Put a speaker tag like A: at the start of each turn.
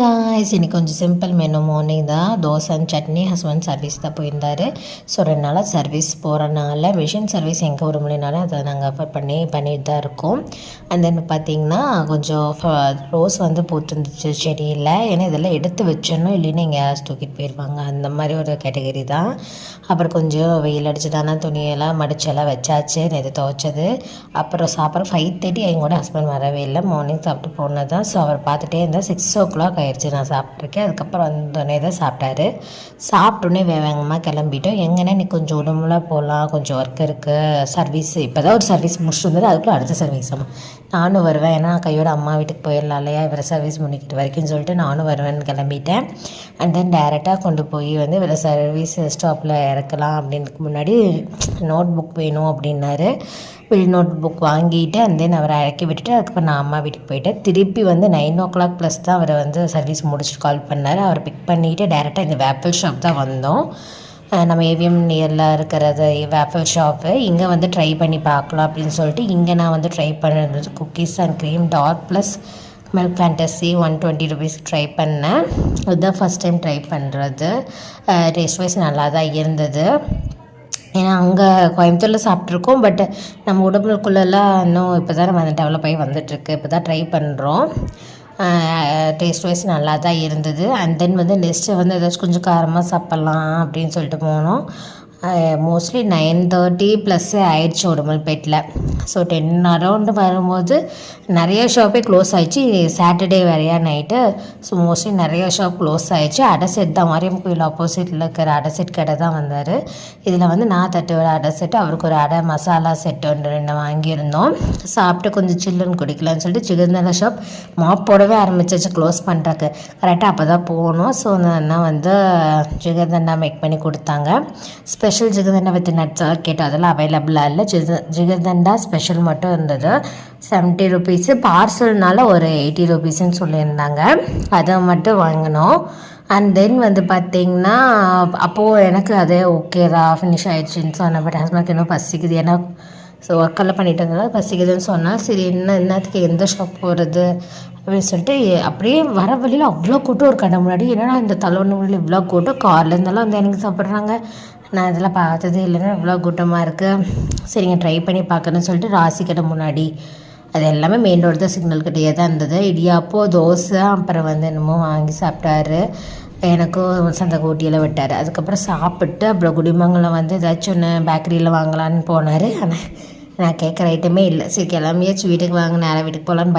A: Guys இன்னைக்கு கொஞ்சம் simple menu morning தான். Dosa and chutney. Husband service தான் போயிருந்தார். ஸோ 2 நாளாக சர்வீஸ் போகிறனால மிஷின் சர்வீஸ் எங்கே ஒரு மணினாலும் அதை நாங்கள் அஃபர் பண்ணிட்டு தான் இருக்கோம். அண்ட் தென் பார்த்திங்கன்னா கொஞ்சம் ரோஸ் வந்து பூத்துருந்துச்சு செடியில். ஏன்னா இதெல்லாம் எடுத்து வச்சிடணும், இல்லைன்னா இங்கே யாராச்சும் தூக்கிட்டு போயிடுவாங்க, அந்த மாதிரி ஒரு கேட்டகரி தான். அப்புறம் கொஞ்சம் வெயில் அடிச்சுதானா துணியெல்லாம் மடிச்செல்லாம் வச்சாச்சு, நேற்று துவைச்சது. அப்புறம் சாப்பிட்ற 5:30 எங்களோட ஹஸ்பண்ட் வரவே இல்லை. மார்னிங் சாப்பிட்டு போனது தான். ஸோ அவர் பார்த்துட்டே இருந்தால் 6 o'clock ஆயிடுச்சு நான் சாப்பிட்ருக்கேன். அதுக்கப்புறம் வந்தோடனே தான் சாப்பிட்டாரு. சாப்பிட்டோன்னே வேகமாக கிளம்பிட்டோம். எங்கன்னா இன்னைக்கு கொஞ்சம் உடம்புலாம் போகலாம், கொஞ்சம் ஒர்க் இருக்குது, சர்வீஸ் இப்போ தான் ஒரு சர்வீஸ் முடிச்சுட்டு வந்தது, அதுக்குள்ளே அடுத்த சர்வீஸ் நானும் வருவேன். ஏன்னா கையோட அம்மா வீட்டுக்கு போயிடலாம் இல்லையா, இவரை சர்வீஸ் முடிக்கிட்டு வரைக்கும்னு சொல்லிட்டு நானும் வருவேன்னு கிளம்பிட்டேன். அண்ட் தென் டேரெக்டாக கொண்டு போய் வந்து இவரை சர்வீஸ் ஸ்டாப்பில் இறக்கலாம் அப்படின்றதுக்கு முன்னாடி நோட் புக் வேணும் அப்படின்னாரு. நோட் புக் வாங்கிட்டு அண்ட் தென் அவரை இறக்கி விட்டுட்டு அதுக்கப்புறம் நான் அம்மா வீட்டுக்கு போயிட்டேன். திருப்பி வந்து 9 o'clock ப்ளஸ் தான் அவரை வந்து சர்வீஸ் முடிச்சுட்டு கால் பண்ணார். அவரை பிக் பண்ணிவிட்டு டேரெக்டாக இந்த வேப்பிள் ஷாப் தான் வந்தோம். நம்ம ஏவிஎம் நியரில் இருக்கிறது வேப்பிள் ஷாப்பு. இங்கே வந்து ட்ரை பண்ணி பார்க்கலாம் அப்படின்னு சொல்லிட்டு இங்கே நான் வந்து ட்ரை பண்ணுறது cookies and cream dark plus milk fantasy 120 rupees try பண்ணேன். இதுதான் ஃபஸ்ட் டைம் ட்ரை பண்ணுறது. டேஸ்ட் வைஸ் நல்லா தான் இருந்தது. ஏன்னா அங்கே கோயம்புத்தூரில் சாப்பிட்ருக்கோம், பட் நம்ம உடம்புக்குள்ளெல்லாம் இன்னும் இப்போ தான் நம்ம டெவலப் ஆகி வந்துட்டுருக்கு. இப்போ தான் ட்ரை பண்ணுறோம். டேஸ்ட் வைஸ் நல்லா தான் இருந்தது. அண்ட் தென் வந்து நெக்ஸ்ட்டு வந்து ஏதாச்சும் கொஞ்சம் காரமாக சாப்பிட்லாம் அப்படின்னு சொல்லிட்டு போனோம். மோஸ்ட்லி 9:30 ப்ளஸ் ஆயிடுச்சு உடுமல்பேட்டில். ஸோ 10 அரௌண்டு வரும்போது நிறைய ஷாப்பே க்ளோஸ் ஆகிடுச்சு. சாட்டர்டே வேறையா நைட்டு. ஸோ மோஸ்ட்லி நிறைய ஷாப் க்ளோஸ் ஆகிடுச்சு. அடை செட் தான், மாரியம் கோயில் ஆப்போசிட்டில் இருக்கிற அடை செட் கடை தான் வந்தார். இதில் வந்து நான் தட்டுவடை அடை செட்டு, அவருக்கு ஒரு அடை மசாலா செட்டு 2 வாங்கியிருந்தோம். சாப்பிட்டு கொஞ்சம் சில்லுன்னு குடிக்கலான்னு சொல்லிட்டு சிகந்தண்டா ஷாப் மாப் போடவே ஆரம்பிச்சிச்சு க்ளோஸ் பண்ணுறக்கு. கரெக்டாக அப்போ தான் போகணும். ஸோ நான் வந்து ஜிகர்தண்டா மேக் பண்ணி கொடுத்தாங்க. ஸ்பெஷல் ஜிகர்தண்டா வித் நட்ஸ் கேட்டோம், அதெல்லாம் அவைலபிளாக இல்லை. ஜிகர்தண்டா ஸ்பெஷல் மட்டும் இருந்தது. 70 rupees. பார்சல்னால ஒரு 80 rupeesன்னு சொல்லியிருந்தாங்க. அதை மட்டும் வாங்கினோம். அண்ட் தென் வந்து பார்த்திங்கன்னா அப்போது எனக்கு அதே ஓகேதா ஃபினிஷ் ஆகிடுச்சின்னு சொன்னேன். பட் ஹஸ்பண்டுக்கு இன்னும் பசிக்குது, ஏன்னா ஸோ ஒர்க்கெல்லாம் பண்ணிட்டு இருந்ததால் பசிக்குதுன்னு சொன்னால் சரி என்னத்துக்கு எந்த ஷாப் போகிறது அப்படின்னு சொல்லிட்டு அப்படியே வர வழியில் அவ்வளோ கூட்டம் ஒரு கடை முன்னாடி. என்னன்னா இந்த தலைவண்ணு முன்னாடி இவ்வளோ கூட்டம், கார்லேருந்தெல்லாம் வந்து எனக்கு சாப்பிட்றாங்க. நான் இதெல்லாம் பார்த்ததே இல்லைன்னா இவ்வளோ கூட்டமாக இருக்குது. சரிங்க ட்ரை பண்ணி பார்க்கணுன்னு சொல்லிட்டு ராசி கடை முன்னாடி, அது எல்லாமே மெயின் ரோடு தான், சிக்னல் கிட்டேயே தான் இருந்தது. இடியாப்போ தோசை அப்புறம் வந்து என்னமோ வாங்கி சாப்பிட்டாரு. எனக்கும் சந்தை கூட்டியில் விட்டார். அதுக்கப்புறம் சாப்பிட்டு அப்புறம் குடிமங்கலம் வந்து ஏதாச்சும் ஒன்று பேக்கரியில் வாங்கலான்னு போனார். ஆனால் நான் கேட்குற ஐட்டமே இல்லை. சரி கிளம்பியாச்சும் வீட்டுக்கு வாங்க, நேராக வீட்டுக்கு போகலான்னு